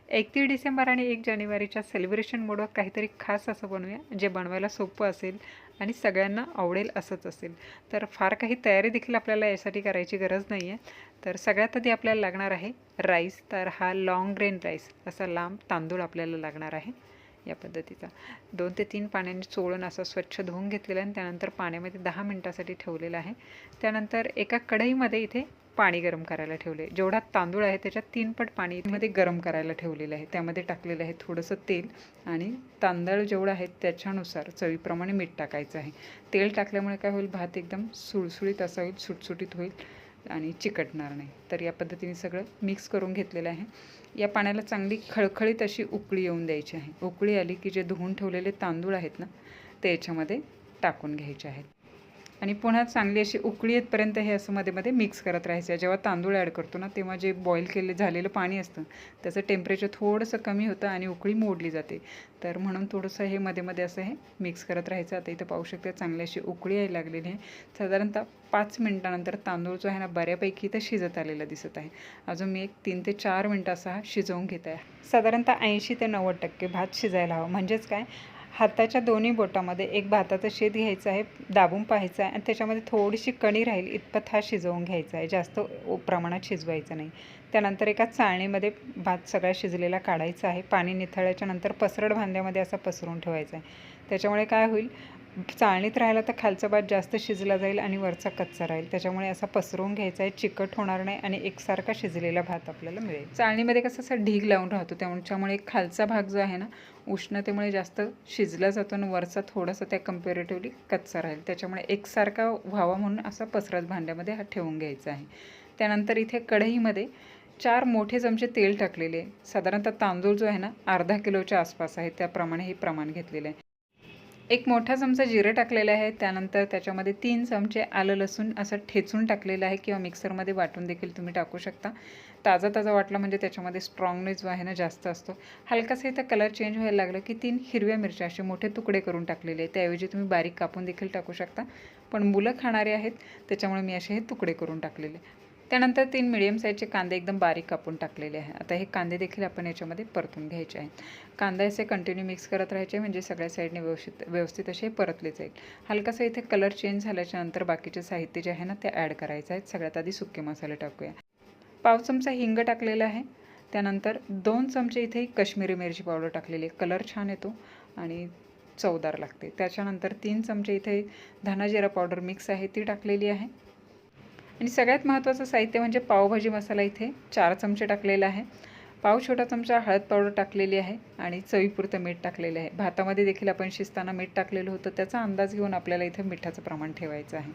31 डिसेंबर आणि 1 जानेवारीच्या सेलिब्रेशन मोडवर काहीतरी खास असं बनवूया जे बनवायला सोपं असेल आणि सगळ्यांना आवडेल असंच असेल. तर फार काही तयारी देखील आपल्याला यासाठी करायची गरज नाही आहे. तर सगळ्यात आधी आपल्याला लागणार आहे राईस. तर हा लॉंग ग्रेन राईस असा लांब तांदूळ आपल्याला लागणार आहे. या पद्धतीचा 2 ते 3 पाण्याने चोळून असं स्वच्छ धुवून घेतलेलं आहे आणि त्यानंतर पाण्यामध्ये 10 मिनिटासाठी ठेवलेलं आहे. त्यानंतर एका कढईमध्ये इथे पाणी गरम करायला ठेवले. जेवढा तांदूळ आहे त्याच्या 3 पट पाणी मध्ये गरम करायला ठेवलेलं आहे. त्यामध्ये टाकलेलं आहे थोडंसं तेल आणि तांदूळ जेवढं आहे त्याच्यानुसार चवीप्रमाणे मीठ टाकायचं आहे. तेल टाकल्यामुळे काय होईल, भात एकदम सुळसुळीत असा होईल, सुटसुटीत होईल आणि चिकटणार नाही. तर या पद्धतीने सगळं मिक्स करून घेतलेलं आहे. या पाण्याला चांगली खळखळीत अशी उकळी येऊन द्यायची आहे. उकळी आली की जे धुवून ठेवलेले तांदूळ आहेत ना ते याच्यामध्ये टाकून घ्यायचे आहेत आणि पुन्हा चांगली अशी उकळी येतपर्यंत हे असं मध्ये मध्ये मिक्स करत राहायचं. जेव्हा तांदूळ ॲड करतो ना तेव्हा जे बॉईल झालेलं पाणी असतं त्याचं टेम्परेचर थोडंसं कमी होतं आणि उकळी मोडली जाते. तर म्हणून थोडंसं हे मध्ये मध्ये असं हे मिक्स करत राहायचं. आता इथं पाहू शकता चांगली अशी उकळी यायला लागलेली आहे. साधारणतः 5 मिनिटानंतर तांदूळ जो आहे ना बऱ्यापैकी इथं शिजत आलेला दिसत आहे. अजून मी एक 3 ते 4 मिनटं असा हा शिजवून घेत आहे. साधारणतः 80 ते 90% भात शिजायला हवा. म्हणजेच काय, हाताच्या दोन्ही बोटामध्ये एक भाताचं शेत घ्यायचं आहे, दाबून पाहायचं आहे आणि त्याच्यामध्ये थोडीशी कणी राहील इतपत हा शिजवून घ्यायचा आहे. जास्त प्रमाणात शिजवायचं नाही. त्यानंतर एका चाळणीमध्ये भात सगळा शिजलेला काढायचा आहे. पाणी निथळल्याच्या नंतर पसरट भांड्यामध्ये असा पसरून ठेवायचा आहे. त्याच्यामुळे काय होईल, चाळणीत राहिला तर खालचा भात जास्त शिजला जाईल आणि वरचा कच्चा राहील. त्याच्यामुळे असा पसरवून घ्यायचा आहे. चिकट होणार नाही आणि एकसारखा शिजलेला भात आपल्याला मिळेल. चाळणीमध्ये कसं असं ढीग लावून राहतो त्यामुळे खालचा भाग जो आहे ना उष्णतेमुळे जास्त शिजला जातो आणि वरचा थोडासा त्या कम्पॅरेटिव्हली कच्चा राहील. त्याच्यामुळे एकसारखा व्हावा म्हणून असा पसरत भांड्यामध्ये हा ठेवून घ्यायचा आहे. त्यानंतर इथे कढईमध्ये 4 मोठे चमचे तेल टाकलेले आहे. साधारणतः तांदूळ जो आहे ना अर्धा किलोच्या आसपास आहे, त्याप्रमाणे हे प्रमाण घेतलेलं आहे. एक मोठा चमचा जिरे टाकलेले आहे. त्यानंतर त्याच्यामध्ये 3 चमचे आलं लसूण असं ठेचून टाकलेलं आहे किंवा मिक्सरमध्ये वाटून देखील तुम्ही टाकू शकता. ताजा ताजा वाटला म्हणजे त्याच्यामध्ये स्ट्रॉंगनेस जो आहे ना जास्त असतो. हलकासा इथं कलर चेंज व्हायला लागलं की 3 हिरव्या मिरच्या असे मोठे तुकडे करून टाकलेले आहेत. त्याऐवजी तुम्ही बारीक कापून देखील टाकू शकता, पण मुलं खाणारे आहेत त्याच्यामुळे मी असे हे तुकडे करून टाकलेले. त्यानंतर 3 मिडियम साईजचे कांदे एकदम बारीक कापून टाकलेले आहे. आता हे कांदे देखील आपण याच्यामध्ये परतून घ्यायचे आहेत. कांदा असे कंटिन्यू मिक्स करत राहायचे म्हणजे सगळ्या साईडने व्यवस्थित असे परतले जाईल. हलकासा इथे कलर चेंज झाल्याच्या नंतर बाकीचे साहित्य जे आहे ना ते ॲड करायचं आहे. सगळ्यात आधी सुके मसाले टाकूया. पाव चमचा हिंग टाकलेला आहे. त्यानंतर 2 चमचे इथे काश्मीरी मिरची पावडर टाकलेली आहे. कलर छान येतो आणि चवदार लागते. त्याच्यानंतर 3 चमचे इथे धना जिरा पावडर मिक्स आहे ती टाकलेली आहे. आणि सगळ्यात महत्त्वाचं साहित्य म्हणजे पावभाजी मसाला इथे 4 चमचे टाकलेला आहे. पाव छोटा चमचा हळद पावडर टाकलेली आहे आणि चवीपुरतं मीठ टाकलेलं आहे. भातामध्ये देखील आपण शिजताना मीठ टाकलेलं होतं, त्याचा अंदाज घेऊन आपल्याला इथे मिठाचं प्रमाण ठेवायचं आहे.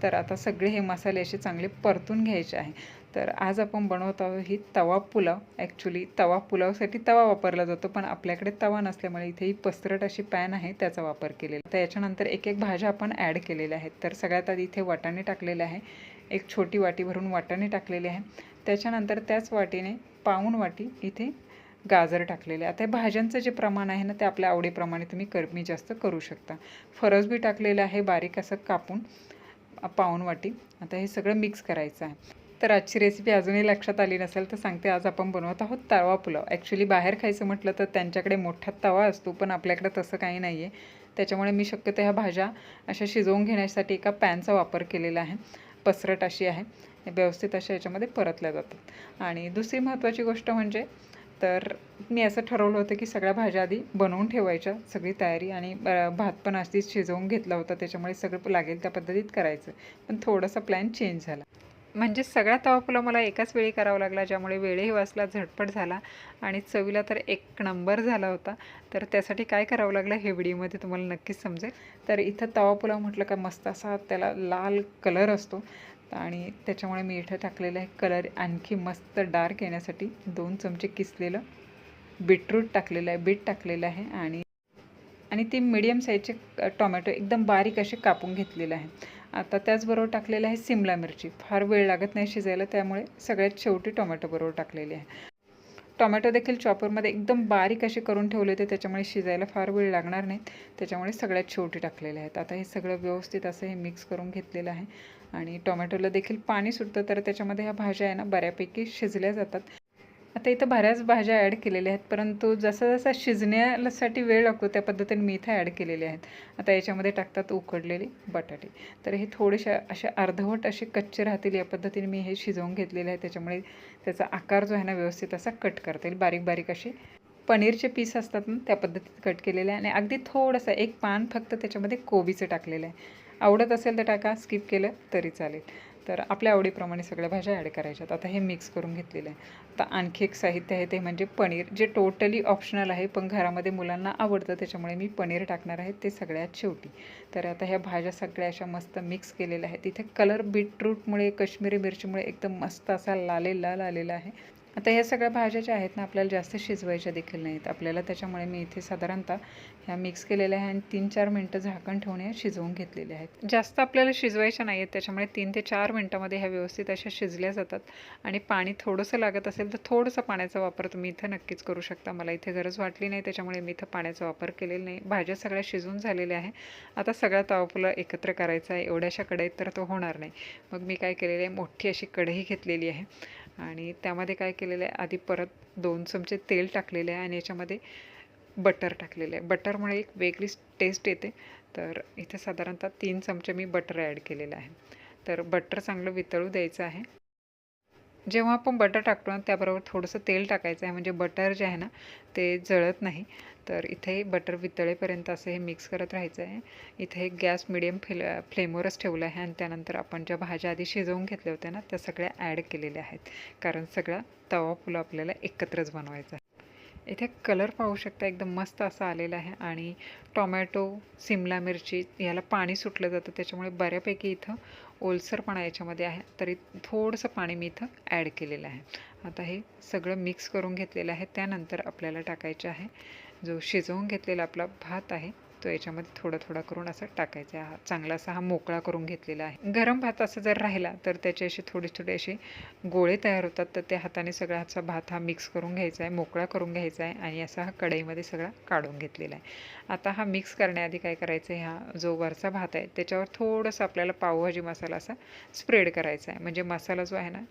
तर आता सगळे हे मसाले असे चांगले परतून घ्यायचे आहे. तर आज आपण बनवत आहोत ही तवा पुलाव. ॲक्च्युली तवा पुलावसाठी तवा वापरला जातो, पण आपल्याकडे तवा नसल्यामुळे इथे ही पसरट अशी पॅन आहे त्याचा वापर केलेला. तर याच्यानंतर एक एक भाज्या आपण ॲड केलेल्या आहेत. तर सगळ्यात आधी इथे वाटाणे टाकलेले आहे. एक छोटी वाटी भरून वाटाणे टाकलेले आहे. त्याच्यानंतर त्याच वाटीने पाऊण वाटी इथे गाजर टाकलेले. आता भाज्यांचं जे प्रमाण आहे ना ते आपल्या आवडीप्रमाणे तुम्ही कमी जास्त करू शकता. फरस बी टाकलेलं आहे बारीक असं कापून पाऊण वाटी. आता हे सगळं मिक्स करायचं आहे. तर आजची रेसिपी अजूनही लक्षात आली नसेल तर सांगते. आज आपण बनवत आहोत तवा पुलाव. ॲक्च्युली बाहेर खायचं म्हटलं तर त्यांच्याकडे मोठा तवा असतो, पण आपल्याकडे तसं काही नाही आहे. त्याच्यामुळे मी शक्यतो ह्या भाज्या अशा शिजवून घेण्यासाठी एका पॅनचा वापर केलेला आहे. पसरट अशी आहे, व्यवस्थित अशा याच्यामध्ये परतल्या जातात. आणि दुसरी महत्त्वाची गोष्ट म्हणजे तर मी असं ठरवलं होतं की सगळ्या भाज्या आधी बनवून ठेवायच्या, सगळी तयारी, आणि भात पण आधीच शिजवून घेतला होता त्याच्यामुळे सगळं लागेल त्या पद्धतीत करायचं. पण थोडासा प्लॅन चेंज झाला. म्हणजे सगळा तवा पुलाव मला एकाच वेळी करावा लागला, ज्यामुळे वेळही वाचला, झटपट झाला आणि चवीला तर एक नंबर झाला होता. तर त्यासाठी काय करावं लागलं हे व्हिडिओमध्ये तुम्हाला नक्कीच समजेल. तर इथं तवा पुलाव म्हटलं का मस्त असा त्याला लाल कलर असतो आणि त्याच्यामुळे मी इथं टाकलेलं आहे कलर आणखी मस्त डार्क येण्यासाठी 2 चमचे किसलेलं बीटरूट टाकलेलं आहे, बीट टाकलेलं आहे आणि ती मीडियम साईजचे टोमॅटो एकदम बारीक असे कापून घेतलेलं आहे. आता त्याचबरोबर टाकलेलं आहे सिमला मिरची. फार वेळ लागत नाही शिजायला, त्यामुळे सगळ्यात शेवटी टोमॅटो बरोबर टाकलेली आहे. टोमॅटो देखील चॉपरमध्ये एकदम बारीक असे करून ठेवले होते, त्याच्यामुळे शिजायला फार वेळ लागणार नाही, त्याच्यामुळे सगळ्यात शेवटी टाकलेले आहेत. आता हे सगळं व्यवस्थित असं हे मिक्स करून घेतलेलं आहे आणि टोमॅटोला देखील पाणी सुटतं, तर त्याच्यामध्ये ह्या भाज्या आहे ना बऱ्यापैकी शिजल्या जातात. आता इथं बऱ्याच भाज्या ॲड केलेल्या आहेत, परंतु जसा शिजण्यासाठी वेळ लागतो त्या पद्धतीने मी इथं ॲड केलेले आहेत. आता याच्यामध्ये टाकतात उकडलेले बटाटे. तर हे थोडेसे असे अर्धवट असे कच्चे राहतील या पद्धतीने मी हे शिजवून घेतलेले आहे. त्याच्यामुळे त्याचा आकार जो आहे ना व्यवस्थित असा कट करता येईल. बारीक बारीक असे पनीरचे पीस असतात ना त्या पद्धतीत कट केलेले आहे. आणि अगदी थोडंसं एक पान फक्त त्याच्यामध्ये कोबीचं टाकलेलं आहे. आवडत असेल तर टाका, स्किप केलं तरी चालेल. तर आपल्या आवडीप्रमाणे सगळ्या भाज्या ॲड करायच्यात. आता हे मिक्स करून घेतलेलं आहे. आता आणखी एक साहित्य आहे ते म्हणजे पनीर, जे टोटली ऑप्शनल आहे, पण घरामध्ये मुलांना आवडतं त्याच्यामुळे मी पनीर टाकणार आहे ते सगळ्यात शेवटी. तर आता ह्या भाज्या सगळ्या अशा मस्त मिक्स केलेल्या आहेत. इथे कलर बीटरूटमुळे, कश्मीरी मिरचीमुळे एकदम मस्त असा लाल आलेला आहे. आता ह्या सगळ्या भाज्या ज्या आहेत ना आपल्याला जास्त शिजवायच्या देखील नाहीत आपल्याला, त्याच्यामुळे मी इथे साधारणतः ह्या मिक्स केलेल्या आहे आणि 3-4 मिनटं झाकण ठेवून ह्या शिजवून घेतलेल्या आहेत. जास्त आपल्याला शिजवायच्या नाही आहेत, त्याच्यामुळे 3 ते 4 मिनटामध्ये ह्या व्यवस्थित अशा शिजल्या जातात. आणि पाणी थोडंसं लागत असेल तर थोडंसं पाण्याचा वापर तुम्ही इथं नक्कीच करू शकता. मला इथे गरज वाटली नाही त्याच्यामुळे मी इथं पाण्याचा वापर केलेला नाही. भाज्या सगळ्या शिजून झालेल्या आहे. आता सगळा तवा पुलाव एकत्र करायचा आहे. एवढ्याशा कढईत तर तो होणार नाही. मग मी काय केलेलं आहे, मोठी अशी कढई घेतलेली आहे आणि त्यामध्ये काय केलेलं आहे, आधी परत 2 चमचे तेल टाकलेले आहे आणि याच्यामध्ये बटर टाकलेलं आहे. बटरमुळे एक वेगळीच टेस्ट येते. तर इथे साधारणतः 3 चमचे मी बटर ॲड केलेलं आहे. तर बटर चांगलं वितळू द्यायचं आहे. जेव्हा आपण बटर टाकतो ना त्याबरोबर थोडंसं तेल टाकायचं आहे, म्हणजे बटर जे आहे ना ते जळत नाही. तर इथे बटर वितळेपर्यंत असं हे मिक्स करत राहायचं आहे. इथे गॅस मिडियम फ्लेमवरच ठेवला आहे आणि त्यानंतर आपण ज्या भाज्या आधी शिजवून घेतल्या होत्या ना त्या सगळ्या ॲड केलेल्या आहेत, कारण सगळा तवा पुलाव आपल्याला एकत्रच बनवायचा आहे. इथे कलर पाहू शकता एकदम मस्त असा आलेला आहे. आणि टोमॅटो, सिमला मिरची याला पाणी सुटलं जातं, त्याच्यामुळे बऱ्यापैकी इथं ओलसरपणा याच्यामध्ये आहे. तरी थोडंसं पाणी मी इथं ॲड केलेलं आहे. आता हे सगळं मिक्स करून घेतलेलं आहे. त्यानंतर आपल्याला टाकायचं आहे जो शिजवून घेतलेला आपला भात आहे तो याच्यामध्ये थोडा करून असं टाकायचा आहे. चांगला असा हा मोकळा करून घेतलेला आहे. गरम भात असं जर राहिला तर त्याचे असे थोडे असे गोळे तयार होतात. तर त्या हाताने सगळा हाचा भात हा मिक्स करून घ्यायचा आहे, मोकळा करून घ्यायचा आहे आणि असा हा कढईमध्ये सगळा काढून घेतलेला आहे. आता हा मिक्स करण्याआधी काय करायचं आहे, हा जो वरचा भात आहे त्याच्यावर थोडंसं आपल्याला पावभाजी मसाला असा स्प्रेड करायचा आहे, म्हणजे मसाला जो आहे ना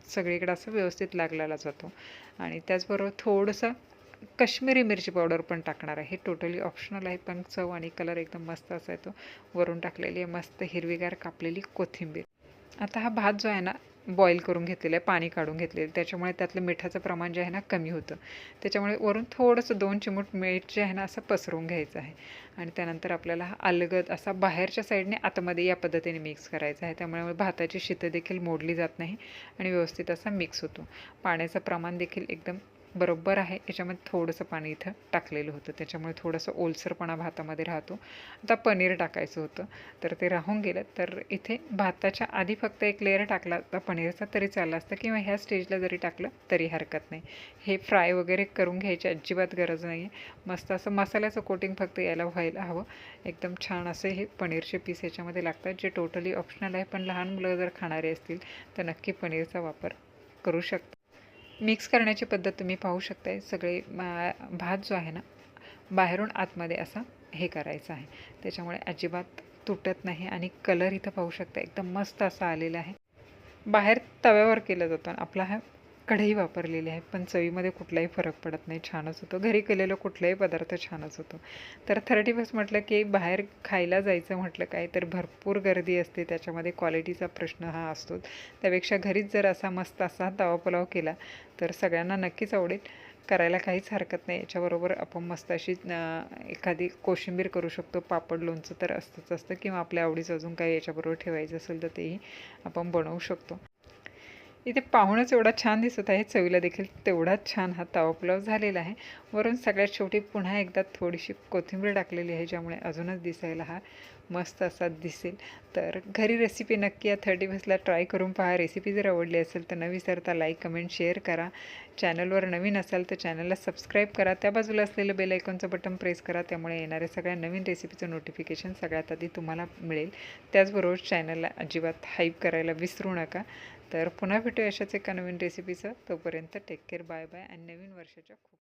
सगळीकडे असं व्यवस्थित लागलेला जातो. आणि त्याचबरोबर थोडंसं कश्मीरी मिरची पावडर पण टाकणार आहे. हे टोटली ऑप्शनल आहे, पण चव आणि कलर एकदम मस्त असा येतो. वरून टाकलेली आहे मस्त हिरवीगार कापलेली कोथिंबीर. आता हा भात जो आहे ना बॉईल करून घेतलेला आहे, पाणी काढून घेतलेलं, त्याच्यामुळे त्यातलं मिठाचं प्रमाण जे आहे ना कमी होतं. त्याच्यामुळे वरून थोडंसं 2 चिमूट मीठ जे आहे ना असं पसरवून घ्यायचं आहे. आणि त्यानंतर आपल्याला हा अलगद असा बाहेरच्या साईडने आतमध्ये या पद्धतीने मिक्स करायचा आहे. त्यामुळे भाताची शीतं देखील मोडली जात नाही आणि व्यवस्थित असा मिक्स होतो. पाण्याचं प्रमाण देखील एकदम बरोबर आहे. याच्यामध्ये थोडंसं पाणी इथं टाकलेलं होतं, त्याच्यामुळे थोडंसं ओलसरपणा भातामध्ये राहतो. आता पनीर टाकायचं होतं तर ते राहून गेलं. तर इथे भाताच्या आधी फक्त एक लेअर टाकला तर पनीरचा तरी चालला असतं, किंवा ह्या स्टेजला जरी टाकलं तरी हरकत नाही. हे फ्राय वगैरे करून घ्यायची अजिबात गरज नाही आहे. मस्त असं मसाल्याचं कोटिंग फक्त याला व्हायला हवं. एकदम छान असे हे पनीरचे पीस याच्यामध्ये लागतात, जे टोटली ऑप्शनल आहे, पण लहान मुलं जर खाणारे असतील तर नक्की पनीरचा वापर करू शकता. मिक्स करण्याची पद्धत तुम्ही पाहू शकताय. सगळे भात जो आहे ना बाहेरून आतमध्ये असा हे करायचं आहे, त्याच्यामुळे अजिबात तुटत नाही. आणि कलर इथं पाहू शकता एकदम मस्त असा आलेला आहे. बाहेर तव्यावर केलं जातं, आपला हा कढई वापरलेली आहे, पण चवीमध्ये कुठलाही फरक पडत नाही, छानच होतो. घरी केलेलं कुठलाही पदार्थ छानच होतो. तर 30 म्हटलं की बाहेर खायला जायचं म्हटलं काय तर भरपूर गर्दी असते, त्याच्यामध्ये क्वालिटीचा प्रश्न हा असतो. त्यापेक्षा घरीच जर असा मस्त असा तवा पुलाव केला तर सगळ्यांना नक्कीच आवडेल. करायला काहीच हरकत नाही. याच्याबरोबर आपण मस्त अशी एखादी कोशिंबीर करू शकतो. पापड, लोणचं तर असतं, किंवा आपल्या आवडीचं अजून काही याच्याबरोबर ठेवायचं असेल तर तेही आपण बनवू शकतो. इथे पाहूनच एवढा छान दिसत आहे, चवीला देखील तेवढाच छान हा तवा पुलाव झालेला आहे. वरून सगळ्यात शेवटी पुन्हा एकदा थोडीशी कोथिंबीर टाकलेली आहे, ज्यामुळे अजूनच दिसायला हा मस्त असा दिसेल. तर घरी रेसिपी नक्की या 30 ट्राय करून पहा. रेसिपी जर आवडली असेल तर न विसरता लाईक, कमेंट, शेअर करा. चॅनलवर नवीन असाल तर चॅनलला सबस्क्राईब करा. त्या बाजूला असलेलं बेल आयकॉनचं बटन प्रेस करा, त्यामुळे येणाऱ्या सगळ्या नवीन रेसिपीचं नोटिफिकेशन सगळ्यात आधी तुम्हाला मिळेल. त्याचबरोबर चॅनलला अजिबात हाईप करायला विसरू नका. तर पुन्हा भेटूया अशाच एका नवीन रेसिपीचं. तोपर्यंत टेक केअर, बाय बाय आणि नवीन वर्षाच्या खूप